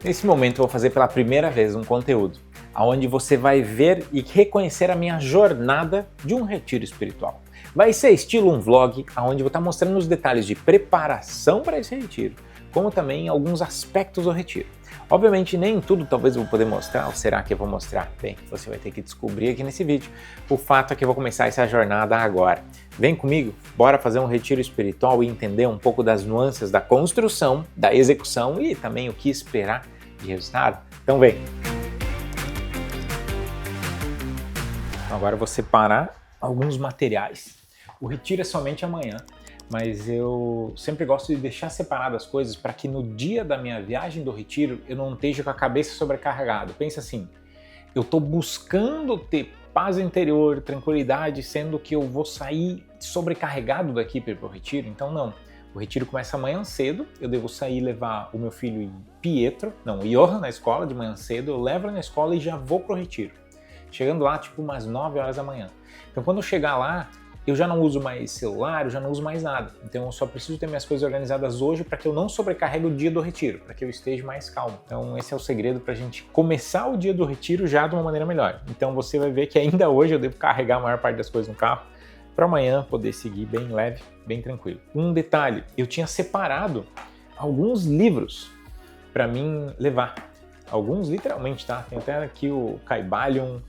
Nesse momento eu vou fazer pela primeira vez um conteúdo onde você vai ver e reconhecer a minha jornada de um retiro espiritual. Vai ser estilo um vlog, onde eu vou estar mostrando os detalhes de preparação para esse retiro, como também alguns aspectos do retiro. Obviamente nem tudo talvez eu vou poder mostrar, ou será que eu vou mostrar? Bem, você vai ter que descobrir aqui nesse vídeo. O fato é que eu vou começar essa jornada agora. Vem comigo, bora fazer um retiro espiritual e entender um pouco das nuances da construção, da execução e também o que esperar de resultado? Então vem! Agora eu vou separar alguns materiais. O retiro é somente amanhã, mas eu sempre gosto de deixar separadas as coisas para que no dia da minha viagem do retiro eu não esteja com a cabeça sobrecarregada. Pensa assim, eu estou buscando ter paz interior, tranquilidade, sendo que eu vou sair sobrecarregado daqui para o retiro, então não. O retiro começa amanhã cedo, eu devo sair e levar o meu filho Johan na escola de manhã cedo, eu levo ele na escola e já vou pro retiro. Chegando lá, tipo umas 9 horas da manhã. Então quando eu chegar lá, eu já não uso mais celular, eu já não uso mais nada. Então eu só preciso ter minhas coisas organizadas hoje para que eu não sobrecarregue o dia do retiro, para que eu esteja mais calmo. Então esse é o segredo para a gente começar o dia do retiro já de uma maneira melhor. Então você vai ver que ainda hoje eu devo carregar a maior parte das coisas no carro, para amanhã poder seguir bem leve, bem tranquilo. Um detalhe, eu tinha separado alguns livros para mim levar. Alguns literalmente, tá? Tem até aqui o Kybalion,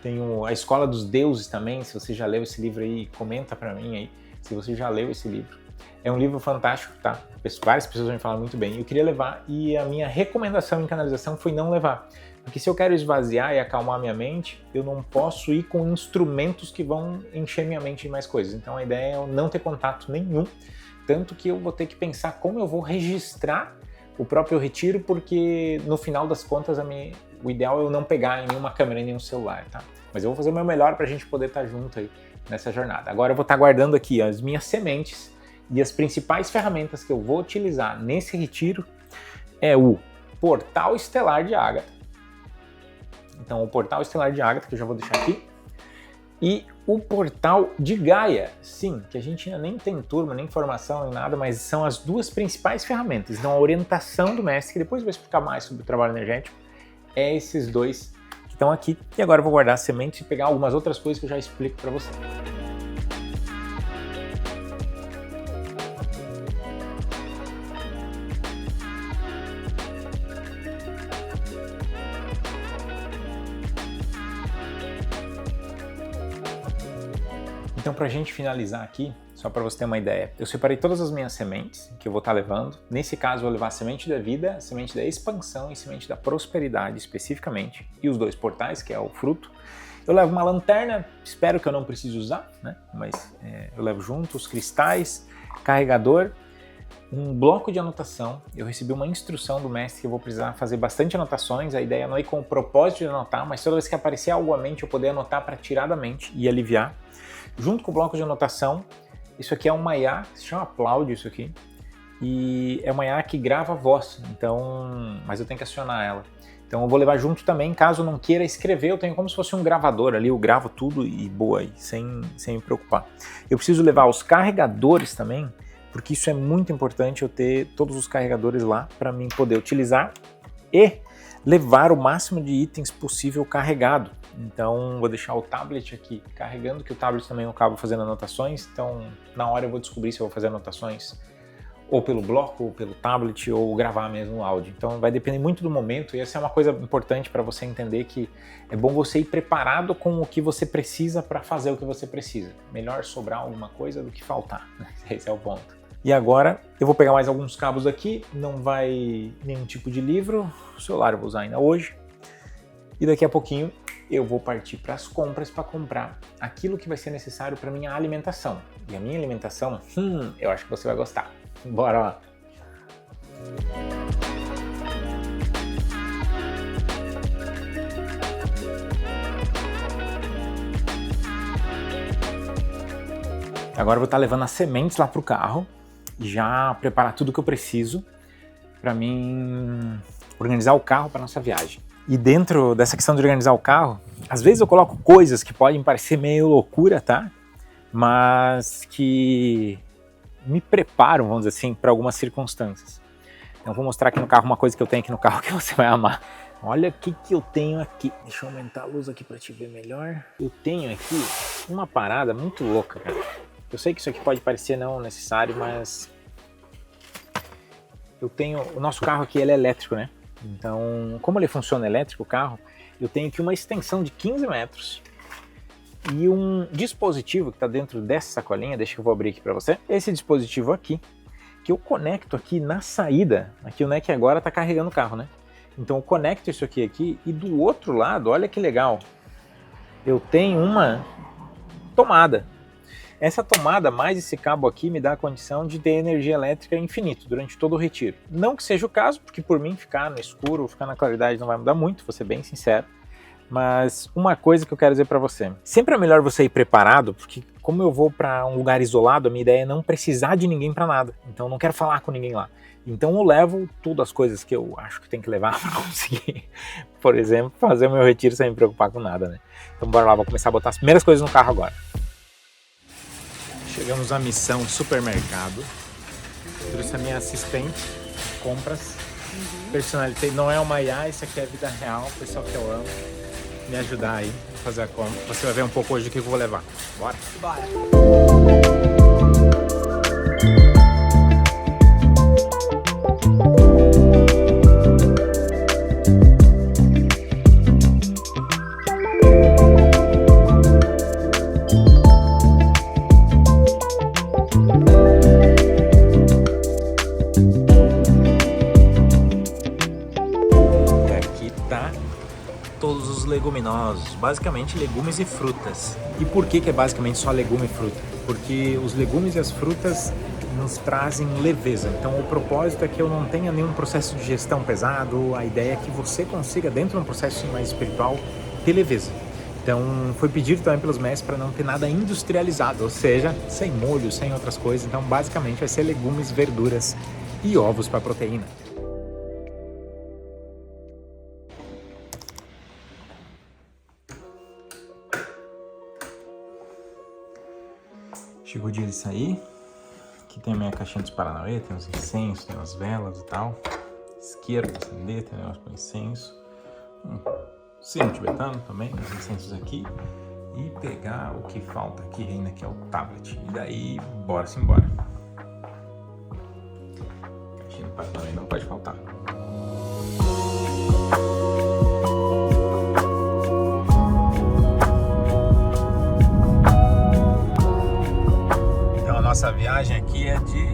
tem a Escola dos Deuses também, se você já leu esse livro aí, comenta para mim aí se você já leu esse livro. É um livro fantástico, tá? Várias pessoas me falam muito bem. Eu queria levar e a minha recomendação em canalização foi não levar. Porque se eu quero esvaziar e acalmar minha mente, eu não posso ir com instrumentos que vão encher minha mente de mais coisas. Então a ideia é eu não ter contato nenhum, tanto que eu vou ter que pensar como eu vou registrar o próprio retiro, porque no final das contas o ideal é eu não pegar em nenhuma câmera, em nenhum celular, tá? Mas eu vou fazer o meu melhor para a gente poder estar junto aí nessa jornada. Agora eu vou estar guardando aqui as minhas sementes e as principais ferramentas que eu vou utilizar nesse retiro é o Portal Estelar de Ágata. Então o Portal Estelar de Ágata, que eu já vou deixar aqui, e o Portal de Gaia, sim, que a gente ainda nem tem turma, nem formação, nem nada, mas são as duas principais ferramentas. Então a orientação do mestre, que depois eu vou explicar mais sobre o trabalho energético, é esses dois que estão aqui. E agora eu vou guardar as sementes e pegar algumas outras coisas que eu já explico para você. Então, para a gente finalizar aqui, só para você ter uma ideia, eu separei todas as minhas sementes que eu vou estar levando. Nesse caso, eu vou levar a semente da vida, a semente da expansão e a semente da prosperidade especificamente, e os dois portais, que é o fruto. Eu levo uma lanterna, espero que eu não precise usar, né? Mas eu levo junto os cristais, carregador, um bloco de anotação. Eu recebi uma instrução do mestre que eu vou precisar fazer bastante anotações. A ideia não é ir com o propósito de anotar, mas toda vez que aparecer algo à mente, eu poder anotar para tirar da mente e aliviar. Junto com o bloco de anotação, isso aqui é um maiá, se chama Aplaude isso aqui, e é um maiá que grava a voz, então, mas eu tenho que acionar ela. Então eu vou levar junto também, caso eu não queira escrever, eu tenho como se fosse um gravador ali, eu gravo tudo e boa aí, sem me preocupar. Eu preciso levar os carregadores também, porque isso é muito importante, eu ter todos os carregadores lá para mim poder utilizar e levar o máximo de itens possível carregado. Então vou deixar o tablet aqui carregando, que o tablet também eu acabo fazendo anotações, então na hora eu vou descobrir se eu vou fazer anotações ou pelo bloco, ou pelo tablet, ou gravar mesmo o áudio. Então vai depender muito do momento, e essa é uma coisa importante para você entender, que é bom você ir preparado com o que você precisa para fazer o que você precisa. Melhor sobrar alguma coisa do que faltar, esse é o ponto. E agora eu vou pegar mais alguns cabos aqui, não vai nenhum tipo de livro, o celular eu vou usar ainda hoje, e daqui a pouquinho eu vou partir para as compras para comprar aquilo que vai ser necessário para minha alimentação. E a minha alimentação, eu acho que você vai gostar. Bora lá! Agora eu vou estar levando as sementes lá para o carro, já preparar tudo que eu preciso para mim organizar o carro para nossa viagem. E dentro dessa questão de organizar o carro, às vezes eu coloco coisas que podem parecer meio loucura, tá? Mas que me preparam, vamos dizer assim, para algumas circunstâncias. Eu vou mostrar aqui no carro uma coisa que eu tenho aqui no carro que você vai amar. Olha o que eu tenho aqui. Deixa eu aumentar a luz aqui para te ver melhor. Eu tenho aqui uma parada muito louca, cara. Eu sei que isso aqui pode parecer não necessário, mas eu tenho... O nosso carro aqui ele é elétrico, né? Então, como ele funciona elétrico, o carro, eu tenho aqui uma extensão de 15 metros e um dispositivo que está dentro dessa sacolinha. Deixa que eu vou abrir aqui para você. Esse dispositivo aqui, que eu conecto aqui na saída. Aqui o NEC agora está carregando o carro, né? Então eu conecto isso aqui e do outro lado, olha que legal, eu tenho uma tomada. Essa tomada mais esse cabo aqui me dá a condição de ter energia elétrica infinito durante todo o retiro. Não que seja o caso, porque por mim ficar no escuro ou ficar na claridade não vai mudar muito, vou ser bem sincero. Mas uma coisa que eu quero dizer para você, sempre é melhor você ir preparado, porque como eu vou para um lugar isolado, a minha ideia é não precisar de ninguém para nada. Então eu não quero falar com ninguém lá. Então eu levo todas as coisas que eu acho que tem que levar para conseguir, por exemplo, fazer o meu retiro sem me preocupar com nada, né? Então bora lá, vou começar a botar as primeiras coisas no carro agora. Chegamos à missão supermercado. Trouxe a minha assistente, compras. Personalizei, não é uma IA, isso aqui é vida real, pessoal que eu amo. Me ajudar aí a fazer a compra. Você vai ver um pouco hoje o que eu vou levar. Bora? Bora! Todos os leguminosos, basicamente legumes e frutas. E por que é basicamente só legume e fruta? Porque os legumes e as frutas nos trazem leveza. Então o propósito é que eu não tenha nenhum processo de gestão pesado, a ideia é que você consiga, dentro de um processo mais espiritual, ter leveza. Então foi pedido também pelos mestres para não ter nada industrializado, ou seja, sem molho, sem outras coisas. Então basicamente vai ser legumes, verduras e ovos para proteína. Chegou o dia de sair. Aqui tem a minha caixinha dos Paranauê, tem os incensos, tem as velas e tal. Isqueiro para acender, tem negócio para incenso. Sino tibetano também, os incensos aqui. E pegar o que falta aqui ainda, que é o tablet. E daí, bora-se embora. Caixinha do Paranauê não pode faltar. Nossa viagem aqui é de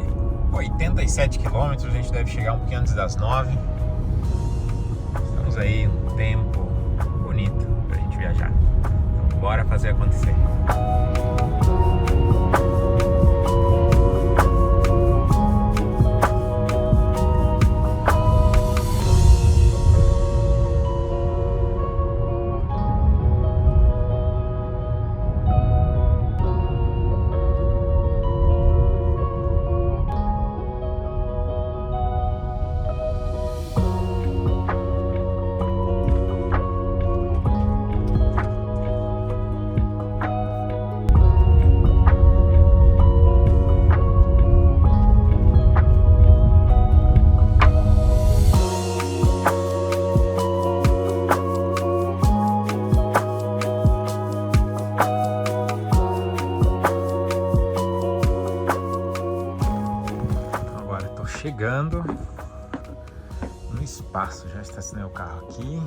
87 quilômetros, a gente deve chegar um pouquinho antes das 9. Estamos aí, um tempo bonito pra gente viajar. Então, bora fazer acontecer. Chegando no espaço, já estacionei o carro aqui.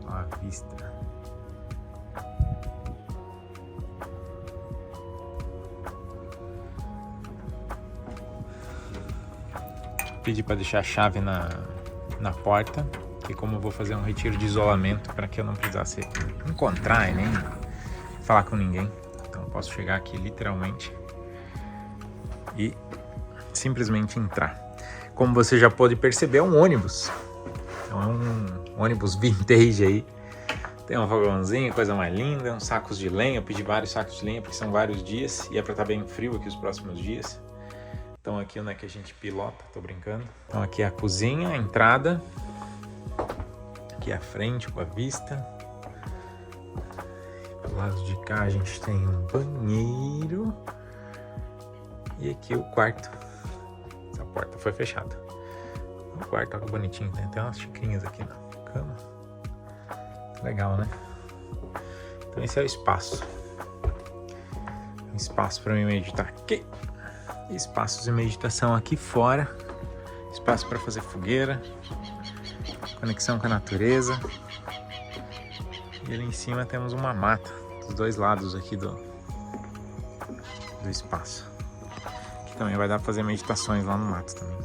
Olha a vista. Pedi para deixar a chave na porta, que como eu vou fazer um retiro de isolamento para que eu não precisasse encontrar e nem falar com ninguém, então eu posso chegar aqui literalmente e simplesmente entrar. Como você já pode perceber, é um ônibus. Então é um ônibus vintage aí. Tem um fogãozinho, coisa mais linda, uns sacos de lenha. Eu pedi vários sacos de lenha porque são vários dias e é para estar bem frio aqui os próximos dias. Então aqui onde é que a gente pilota, tô brincando. Então aqui é a cozinha, a entrada. Aqui é a frente com a vista. Do lado de cá a gente tem um banheiro. E aqui o quarto. Essa porta foi fechada. O quarto, olha que bonitinho, tem até umas xicrinhas aqui na cama. Legal, né? Então esse é o espaço. Um espaço para mim meditar aqui. Espaços de meditação aqui fora. Espaço para fazer fogueira. Conexão com a natureza. E ali em cima temos uma mata dos dois lados aqui do espaço. Que também vai dar para fazer meditações lá no mato também.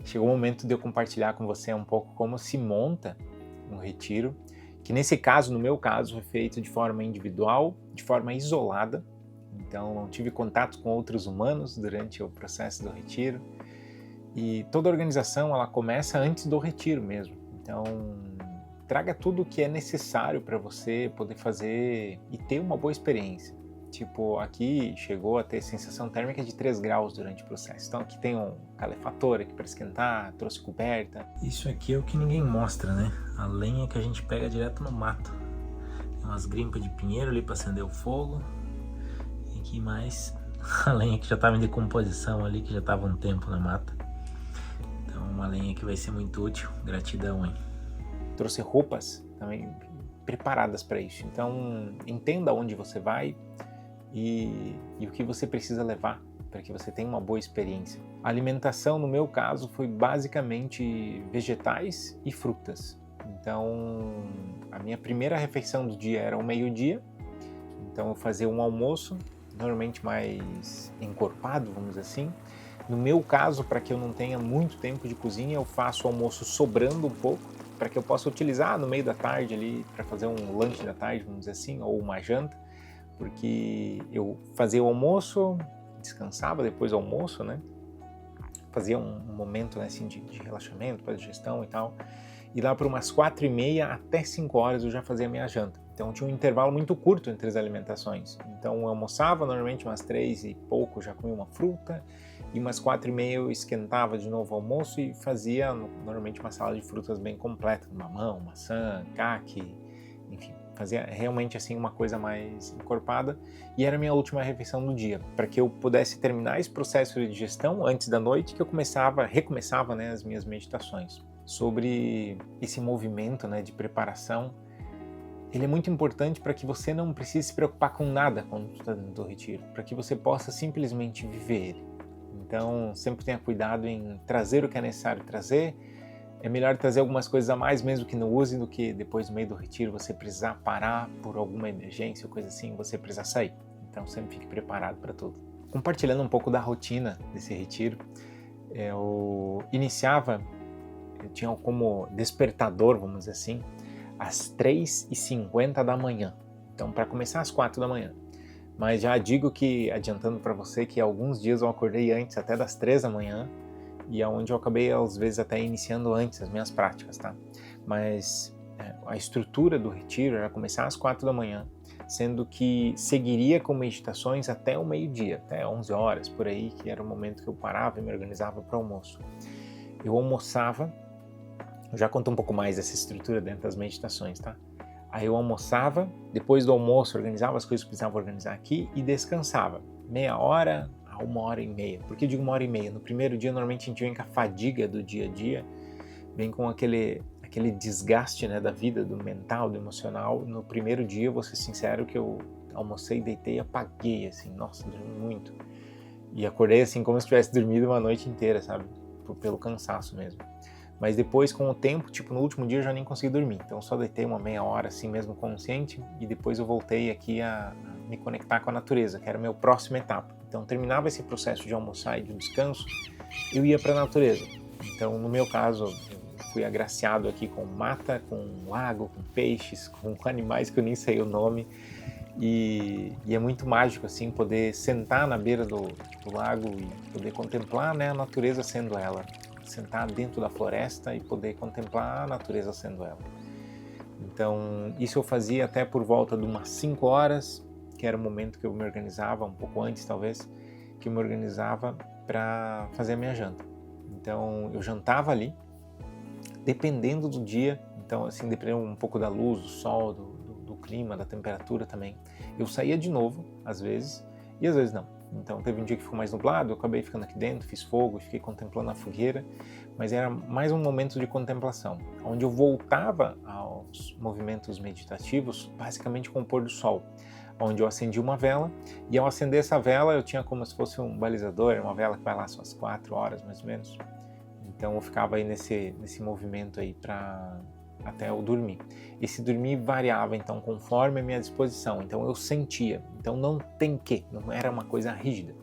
Chegou o momento de eu compartilhar com você um pouco como se monta um retiro, que nesse caso, no meu caso, foi feito de forma individual, de forma isolada. Então não tive contato com outros humanos durante o processo do retiro. E toda a organização ela começa antes do retiro mesmo. Então traga tudo o que é necessário para você poder fazer e ter uma boa experiência. Tipo, aqui chegou a ter sensação térmica de 3 graus durante o processo. Então aqui tem um calefator aqui para esquentar, trouxe coberta. Isso aqui é o que ninguém mostra, né? A lenha que a gente pega direto no mato. Tem umas grimpas de pinheiro ali para acender o fogo. E aqui mais a lenha que já estava em decomposição ali, que já estava um tempo na mata. Então uma lenha que vai ser muito útil. Gratidão, hein? Trouxe roupas também preparadas para isso. Então entenda onde você vai. E o que você precisa levar para que você tenha uma boa experiência. A alimentação, no meu caso, foi basicamente vegetais e frutas. Então, a minha primeira refeição do dia era ao meio-dia. Então, eu fazia um almoço, normalmente mais encorpado, vamos dizer assim. No meu caso, para que eu não tenha muito tempo de cozinha, eu faço o almoço sobrando um pouco, para que eu possa utilizar no meio da tarde ali, para fazer um lanche da tarde, vamos dizer assim, ou uma janta. Porque eu fazia o almoço, descansava depois do almoço, né? Fazia um momento, né, assim, de relaxamento, para digestão e tal. E lá por umas 4h30 até 5 horas eu já fazia a minha janta. Então tinha um intervalo muito curto entre as alimentações. Então eu almoçava, normalmente umas 3 e pouco já comia uma fruta. E umas 4h30 eu esquentava de novo o almoço e fazia normalmente uma salada de frutas bem completa. Mamão, maçã, caqui, enfim. Fazia realmente assim uma coisa mais encorpada e era a minha última refeição do dia, para que eu pudesse terminar esse processo de digestão antes da noite, que eu recomeçava, né, as minhas meditações. Sobre esse movimento, né, de preparação, ele é muito importante para que você não precise se preocupar com nada quando está dentro do retiro, para que você possa simplesmente viver ele. Então sempre tenha cuidado em trazer o que é necessário trazer. É melhor trazer algumas coisas a mais mesmo que não use do que depois no meio do retiro você precisar parar por alguma emergência ou coisa assim, você precisar sair. Então sempre fique preparado para tudo. Compartilhando um pouco da rotina desse retiro, eu tinha como despertador, vamos dizer assim, às 3h50 da manhã. Então para começar às 4 da manhã. Mas já digo que, adiantando para você, que alguns dias eu acordei antes, até das 3 da manhã, e aonde eu acabei às vezes até iniciando antes as minhas práticas, tá? Mas a estrutura do retiro era começar às 4 da manhã, sendo que seguiria com meditações até o meio-dia, até 11 horas, por aí, que era o momento que eu parava e me organizava para o almoço. Eu almoçava, eu já conto um pouco mais dessa estrutura dentro das meditações, tá? Aí eu almoçava, depois do almoço organizava as coisas que precisava organizar aqui e descansava. Meia hora a 1h30. Por que eu digo 1h30? No primeiro dia, normalmente a gente vem com a fadiga do dia a dia, vem com aquele desgaste, né, da vida, do mental, do emocional. No primeiro dia, vou ser sincero que eu almocei, deitei e apaguei, assim, nossa, dormi muito. E acordei assim como se tivesse dormido uma noite inteira, sabe? Pelo cansaço mesmo. Mas depois, com o tempo, tipo, no último dia eu já nem consegui dormir. Então só deitei uma meia hora assim mesmo consciente e depois eu voltei aqui a me conectar com a natureza, que era a minha próxima etapa. Então terminava esse processo de almoçar e de descanso, eu ia para a natureza. Então no meu caso, eu fui agraciado aqui com mata, com lago, com peixes, com animais que eu nem sei o nome. E é muito mágico assim poder sentar na beira do lago e poder contemplar, né, a natureza sendo ela, sentar dentro da floresta e poder contemplar a natureza sendo ela. Então isso eu fazia até por volta de umas 5 horas, que era o momento que eu me organizava, um pouco antes talvez, que eu me organizava para fazer a minha janta. Então eu jantava ali, dependendo do dia, então assim, dependendo um pouco da luz, do sol, do clima, da temperatura também. Eu saía de novo, às vezes, e às vezes não. Então teve um dia que ficou mais nublado, eu acabei ficando aqui dentro, fiz fogo, fiquei contemplando a fogueira, mas era mais um momento de contemplação, onde eu voltava aos movimentos meditativos, basicamente com o pôr do sol, onde eu acendi uma vela, e ao acender essa vela eu tinha como se fosse um balizador, uma vela que vai lá só às 4 horas mais ou menos. Então eu ficava aí nesse movimento aí até eu dormir. Esse dormir variava então conforme a minha disposição, então eu sentia, então não tem que, não era uma coisa rígida.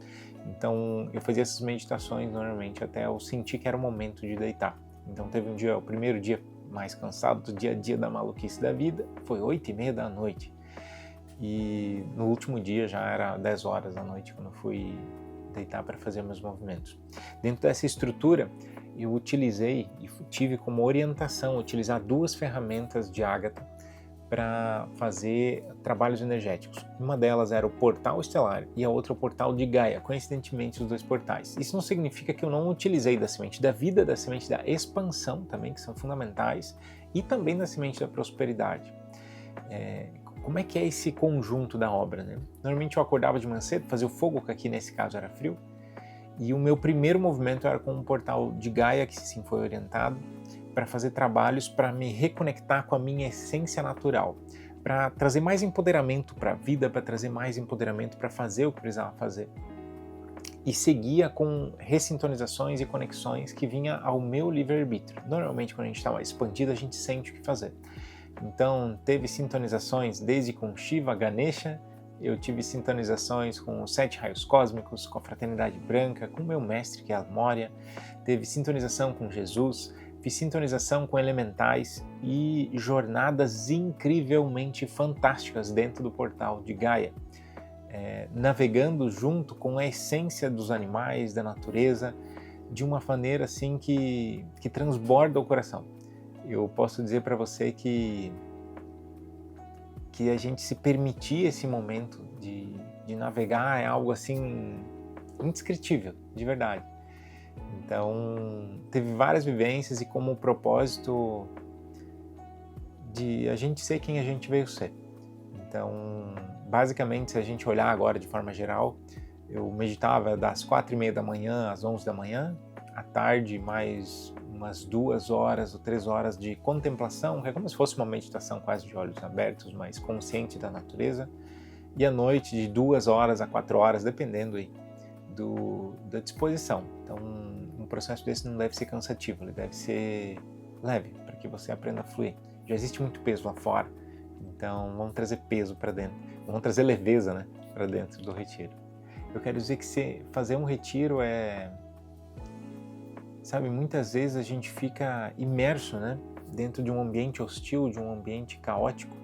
Então eu fazia essas meditações normalmente até eu sentir que era o momento de deitar. Então teve um dia, o primeiro dia mais cansado do dia a dia da maluquice da vida, foi 8:30 da noite. E no último dia já era 10 horas da noite quando eu fui deitar para fazer meus movimentos. Dentro dessa estrutura, eu utilizei e tive como orientação utilizar 2 ferramentas de Ágata para fazer trabalhos energéticos. Uma delas era o portal estelar e a outra o portal de Gaia, coincidentemente os 2 portais. Isso não significa que eu não utilizei da semente da vida, da semente da expansão também, que são fundamentais, e também da semente da prosperidade. Como é que é esse conjunto da obra, né? Normalmente eu acordava de manhã cedo, fazia o fogo, que aqui nesse caso era frio, e o meu primeiro movimento era com um portal de Gaia, que sim foi orientado, para fazer trabalhos para me reconectar com a minha essência natural, para trazer mais empoderamento para a vida, para trazer mais empoderamento para fazer o que precisava fazer. E seguia com ressintonizações e conexões que vinha ao meu livre-arbítrio. Normalmente quando a gente está mais expandido, a gente sente o que fazer. Então teve sintonizações desde com Shiva, Ganesha, eu tive sintonizações com os 7 raios cósmicos, com a fraternidade branca, com o meu mestre que é a Moria, teve sintonização com Jesus, fiz sintonização com elementais e jornadas incrivelmente fantásticas dentro do portal de Gaia, navegando junto com a essência dos animais, da natureza, de uma maneira assim que transborda o coração. Eu posso dizer para você que a gente se permitir esse momento de navegar é algo assim indescritível, de verdade. Então, teve várias vivências e como propósito de a gente ser quem a gente veio ser. Então, basicamente, se a gente olhar agora de forma geral, eu meditava das 4:30 da manhã às 11 da manhã, à tarde mais umas 2 horas ou 3 horas de contemplação, que é como se fosse uma meditação quase de olhos abertos, mas consciente da natureza, e à noite de 2 horas a 4 horas, dependendo aí da disposição. Então, um processo desse não deve ser cansativo, ele deve ser leve, para que você aprenda a fluir. Já existe muito peso lá fora, então vamos trazer peso para dentro, vamos trazer leveza, né, para dentro do retiro. Eu quero dizer que fazer um retiro sabe, muitas vezes a gente fica imerso, né, dentro de um ambiente hostil, de um ambiente caótico,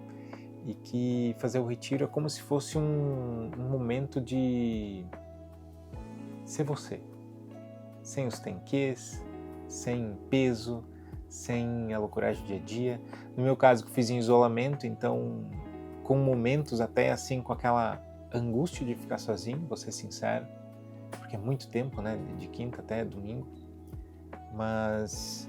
e que fazer o retiro é como se fosse um momento de ser você, sem os tenquês, sem peso, sem a loucuragem do dia a dia. No meu caso, que fiz em isolamento, então com momentos até assim com aquela angústia de ficar sozinho, vou ser sincero, porque é muito tempo, né, de quinta até domingo, mas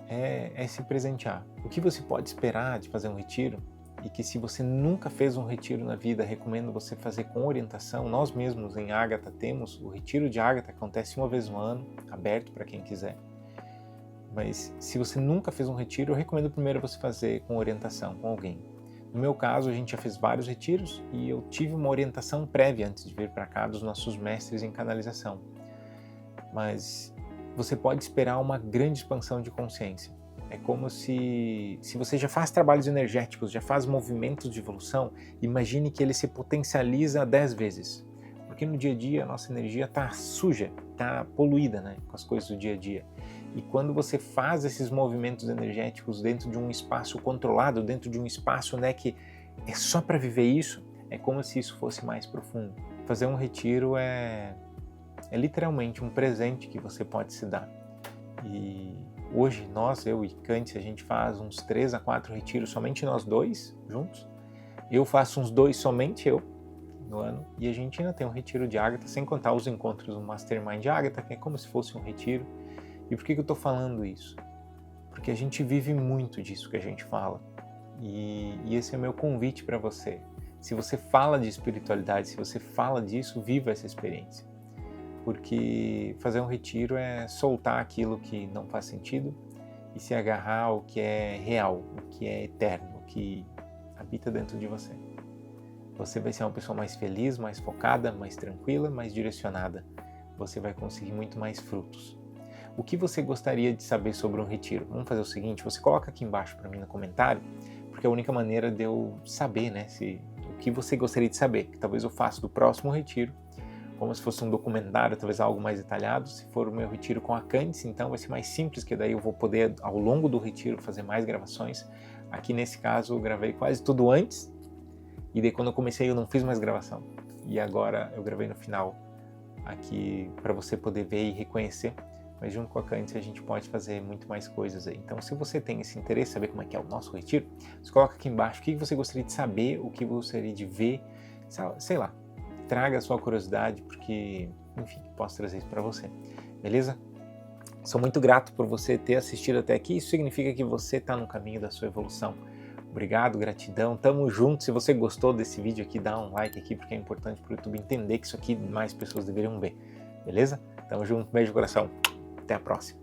é se presentear. O que você pode esperar de fazer um retiro, e que se você nunca fez um retiro na vida, recomendo você fazer com orientação. Nós mesmos em Ágata temos o retiro de Ágata, que acontece uma vez no ano, aberto para quem quiser. Mas se você nunca fez um retiro, eu recomendo primeiro você fazer com orientação, com alguém. No meu caso, a gente já fez vários retiros e eu tive uma orientação prévia antes de vir para cá dos nossos mestres em canalização. Mas você pode esperar uma grande expansão de consciência. É como se você já faz trabalhos energéticos, já faz movimentos de evolução, imagine que ele se potencializa 10 vezes. Porque no dia a dia a nossa energia está suja, está poluída, né, com as coisas do dia a dia. E quando você faz esses movimentos energéticos dentro de um espaço controlado, dentro de um espaço, né, que é só para viver isso, é como se isso fosse mais profundo. Fazer um retiro é literalmente um presente que você pode se dar. E hoje eu e Candice, a gente faz uns 3 a 4 retiros, somente nós dois juntos. Eu faço uns 2 somente eu no ano, e a gente ainda tem um retiro de Ágata, sem contar os encontros no Mastermind de Ágata, que é como se fosse um retiro. E por que eu estou falando isso? Porque a gente vive muito disso que a gente fala. E esse é o meu convite para você. Se você fala de espiritualidade, se você fala disso, viva essa experiência. Porque fazer um retiro é soltar aquilo que não faz sentido e se agarrar ao que é real, o que é eterno, o que habita dentro de você. Você vai ser uma pessoa mais feliz, mais focada, mais tranquila, mais direcionada. Você vai conseguir muito mais frutos. O que você gostaria de saber sobre um retiro? Vamos fazer o seguinte, você coloca aqui embaixo para mim no comentário, porque é a única maneira de eu saber, né, o que você gostaria de saber. Que talvez eu faça do próximo retiro, como se fosse um documentário, talvez algo mais detalhado. Se for o meu retiro com a Candice, então vai ser mais simples, que daí eu vou poder, ao longo do retiro, fazer mais gravações. Aqui nesse caso eu gravei quase tudo antes, e daí quando eu comecei eu não fiz mais gravação. E agora eu gravei no final, aqui para você poder ver e reconhecer. Mas junto com a Candice a gente pode fazer muito mais coisas aí. Então se você tem esse interesse, saber como é que é o nosso retiro, você coloca aqui embaixo o que você gostaria de saber, o que você gostaria de ver, sei lá. Traga a sua curiosidade, porque, enfim, posso trazer isso para você, beleza? Sou muito grato por você ter assistido até aqui, isso significa que você está no caminho da sua evolução. Obrigado, gratidão, tamo junto. Se você gostou desse vídeo aqui, dá um like aqui, porque é importante para o YouTube entender que isso aqui mais pessoas deveriam ver, beleza? Tamo junto, beijo no coração, até a próxima.